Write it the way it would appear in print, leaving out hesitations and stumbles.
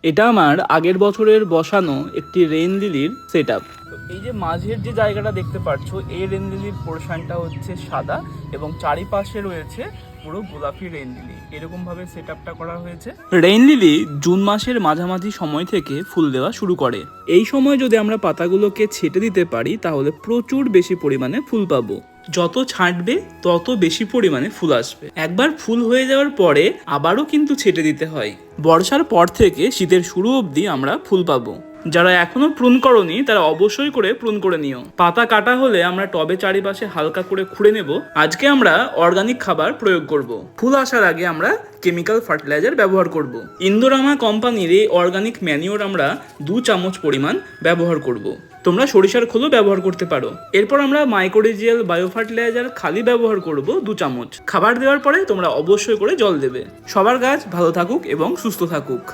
এটা আমার আগের বছরের বসানো একটি রেইন লিলির সেট আপ। এই যে মাঝের যে জায়গাটা দেখতে পাচ্ছ, এই রেইন লিলির পোর্শনটা হচ্ছে সাদা এবং চারিপাশে রয়েছে পুরো গোলাপি রেইন লিলি। এরকম ভাবে সেট আপটা করা হয়েছে। রেইন লিলি জুন মাসের মাঝামাঝি সময় থেকে ফুল দেওয়া শুরু করে। এই সময় যদি আমরা পাতাগুলোকে ছেটে দিতে পারি তাহলে প্রচুর বেশি পরিমাণে ফুল পাবো। যত ছাঁটবে তত বেশি পরিমাণে ফুল আসবে। একবার ফুল হয়ে যাওয়ার পরে আবারও কিন্তু ছেটে দিতে হয়। বর্ষার পর থেকে শীতের শুরু অবধি আমরা ফুল পাবো। যারা এখনো প্রুন করনি তারা অবশ্যই করে প্রুন করে নিও। পাতা কাটা হলে আমরা টবে চারিপাশে হালকা করে খুঁড়ে নেব। আজকে আমরা অর্গানিক খাবার প্রয়োগ করব। ফুল আসার আগে আমরা কেমিক্যাল ফার্টিলাইজার ব্যবহার করব। ইন্দোরামা কোম্পানির এই অর্গানিক ম্যানিওর আমরা 2 চামচ পরিমাণ ব্যবহার করব। তোমরা সরিষার খোলও ব্যবহার করতে পারো। এরপর আমরা মাইক্রোডিজিয়াল বায়ো ফার্টিলাইজার খালি ব্যবহার করব 2 চামচ। খাবার দেওয়ার পরে তোমরা অবশ্যই করে জল দেবে। সবার গাছ ভালো থাকুক এবং সুস্থ থাকুক।